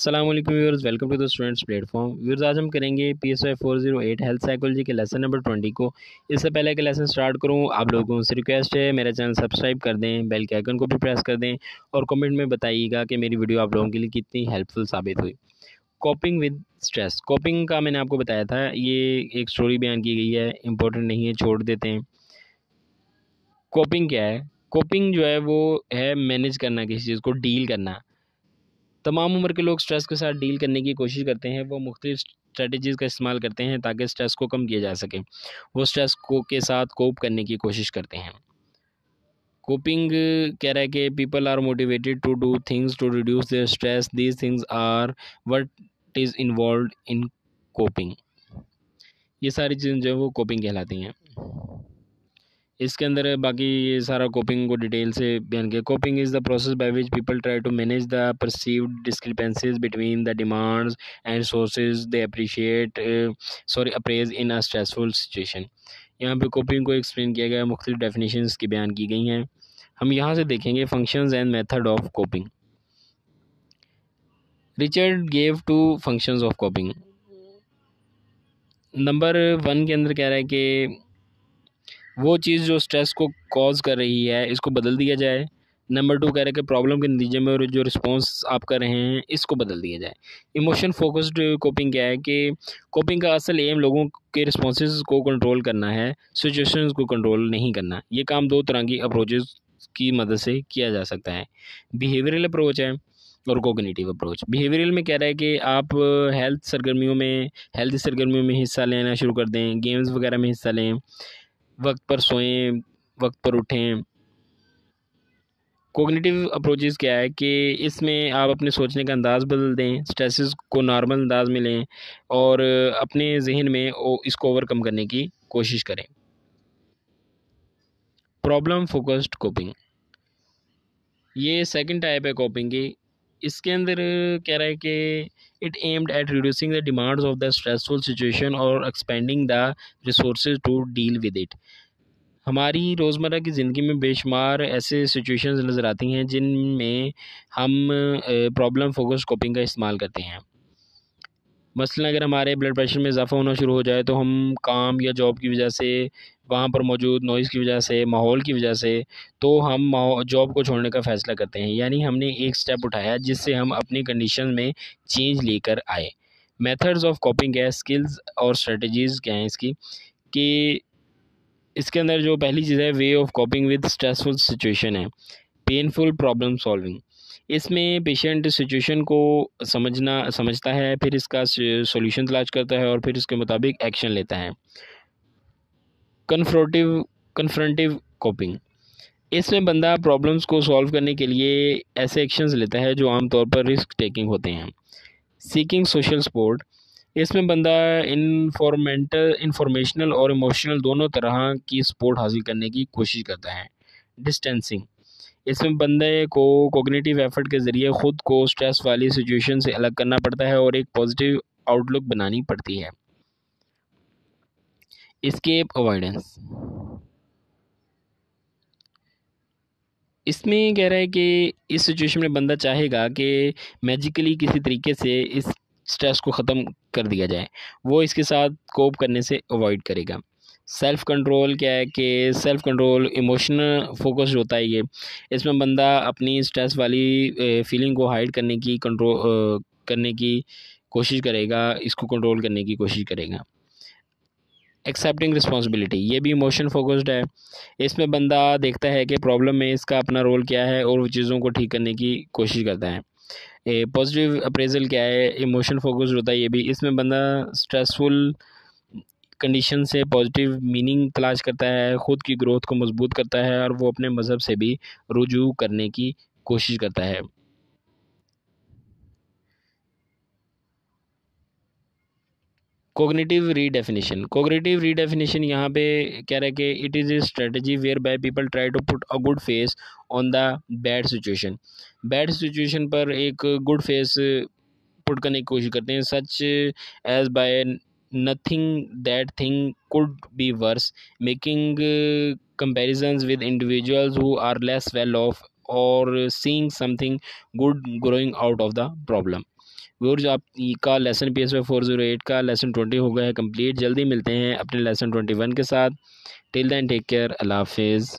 अस्सलाम वालेकुम viewers, welcome to the students platform. Viewers, आज हम करेंगे PSY 408 हेल्थ साइकोलॉजी के लेसन नंबर 20 को। इससे पहले कि लेसन स्टार्ट करूं, आप लोगों से रिक्वेस्ट है मेरा चैनल सब्सक्राइब कर दें, बेल के आइकन को भी प्रेस कर दें और कमेंट में बताइएगा कि मेरी वीडियो आप लोगों के लिए कितनी हेल्पफुल साबित हुई। कोपिंग विद स्ट्रेस, कोपिंग का मैंने आपको बताया था, ये एक स्टोरी बयान की गई है, इंपॉर्टेंट नहीं है, छोड़ देते हैं। कोपिंग क्या है? कोपिंग जो है वो है मैनेज करना, किसी चीज़ को डील करना। तमाम उम्र के लोग स्ट्रेस के साथ डील करने की कोशिश करते हैं। वो मुख्तलिफ स्ट्रेटजीज़ का इस्तेमाल करते हैं ताकि स्ट्रेस को कम किया जा सके। वो स्ट्रेस को के साथ कोप करने की कोशिश करते हैं। कोपिंग कह रहा है कि people are motivated to do things to reduce their stress, these things are what is involve in coping. ये सारी चीज़ें जो है वो कोपिंग कहलाती हैं। इसके अंदर बाकी ये सारा कोपिंग को डिटेल से बयान किया। Coping is the process by which people try to manage the perceived discrepancies between the demands and sources they appreciate appraise in a stressful situation. यहाँ पे कोपिंग को एक्सप्लेन किया गया, मुख्तलिफ डेफिनेशंस की बयान की गई हैं। हम यहाँ से देखेंगे functions and method of coping. Richard gave two functions of coping. Number 1 के अंदर कह रहा है कि वो चीज़ जो स्ट्रेस को कॉज कर रही है इसको बदल दिया जाए। नंबर 2 कह रहे हैं कि प्रॉब्लम के नतीजे में और जो रिस्पॉन्स आप कर रहे हैं इसको बदल दिया जाए। इमोशन फोकस्ड कोपिंग क्या है कि कोपिंग का असल एम लोगों के रिस्पॉन्सेज को कंट्रोल करना है, सिचुएशंस को कंट्रोल नहीं करना। ये काम दो तरह की अप्रोचेस की मदद से किया जा सकता है। बिहेवियरल अप्रोच है और कोग्निटिव अप्रोच। बिहेवियरल में कह रहा है कि आप हेल्थ सरगर्मियों में हिस्सा लेना शुरू कर दें, गेम्स वगैरह में हिस्सा लें, वक्त पर सोएं, वक्त पर उठें। कोग्निटिव अप्रोचेज़ क्या है कि इसमें आप अपने सोचने का अंदाज़ बदल दें, स्ट्रेसेस को नॉर्मल अंदाज में लें और अपने जहन में इसको ओवरकम करने की कोशिश करें। प्रॉब्लम फोकस्ड कोपिंग, ये सेकंड टाइप है कोपिंग की। इसके अंदर कह रहा है कि it aimed at reducing the demands of the stressful situation और expanding the resources to deal with it. हमारी रोज़मर्रा की ज़िंदगी में बेशुमार ऐसे सिचुएशंस नज़र आती हैं जिनमें हम प्रॉब्लम फोकस कोपिंग का इस्तेमाल करते हैं। मसलन अगर हमारे ब्लड प्रेशर में इजाफ़ा होना शुरू हो जाए तो हम काम या जॉब की वजह से, वहाँ पर मौजूद नॉइज़ की वजह से, माहौल की वजह से, तो हम जॉब को छोड़ने का फ़ैसला करते हैं। यानी हमने एक स्टेप उठाया जिससे हम अपनी कंडीशन में चेंज लेकर आए। मेथड्स ऑफ कोपिंग है, स्किल्स और स्ट्रेटजीज़ क्या हैं इसकी, कि इसके अंदर जो पहली चीज़ है way of कॉपिंग with stressful situation है। पेनफुल प्रॉब्लम सॉल्विंग, इसमें पेशेंट सिचुएशन को समझता है, फिर इसका सॉल्यूशन तलाश करता है और फिर इसके मुताबिक एक्शन लेता है। कन्फ्रंटिव कोपिंग, इसमें बंदा प्रॉब्लम्स को सॉल्व करने के लिए ऐसे एक्शंस लेता है जो आमतौर पर रिस्क टेकिंग होते हैं। सीकिंग सोशल सपोर्ट, इसमें बंदा इंफॉर्मेशनल और इमोशनल दोनों तरह की सपोर्ट हासिल करने की कोशिश करता है। डिस्टेंसिंग, इसमें बंदे को कोग्निटिव एफर्ट के ज़रिए ख़ुद को स्ट्रेस वाली सिचुएशन से अलग करना पड़ता है और एक पॉजिटिव आउटलुक बनानी पड़ती है। एस्केप अवॉइडेंस, इसमें कह रहा है कि इस सिचुएशन में बंदा चाहेगा कि मैजिकली किसी तरीके से इस स्ट्रेस को ख़त्म कर दिया जाए, वो इसके साथ कोप करने से अवॉइड करेगा। सेल्फ़ कंट्रोल क्या है कि सेल्फ़ कंट्रोल इमोशनल फोकस्ड होता है ये। इसमें बंदा अपनी स्ट्रेस वाली फीलिंग को हाइड करने की कोशिश करेगा, इसको कंट्रोल करने की कोशिश करेगा। एक्सेप्टिंग रिस्पॉन्सिबिलिटी, ये भी इमोशन फोकस्ड है। इसमें बंदा देखता है कि प्रॉब्लम में इसका अपना रोल क्या है और वो चीज़ों को ठीक करने की कोशिश करता है। पॉजिटिव अप्रेजल क्या है, इमोशन फोकस्ड होता है ये भी। इसमें बंदा स्ट्रेसफुल कंडीशन से पॉजिटिव मीनिंग तलाश करता है, ख़ुद की ग्रोथ को मजबूत करता है और वो अपने मज़हब से भी रुजू करने की कोशिश करता है। कोग्निटिव रीडेफिनेशन यहाँ पे कह रहा है कि it is a strategy whereby people try to put a good face on the bad situation पर एक गुड फेस पुट करने की कोशिश करते हैं, such as by nothing that thing could be worse, making comparisons with individuals who are less well off और seeing something good growing out of the problem. Viewers आपका lesson PSY 408 का lesson 20 हो गया है कंप्लीट। जल्दी मिलते हैं अपने लेसन 21 के साथ। टिल देन टेक केयर, अल्लाह हाफिज़।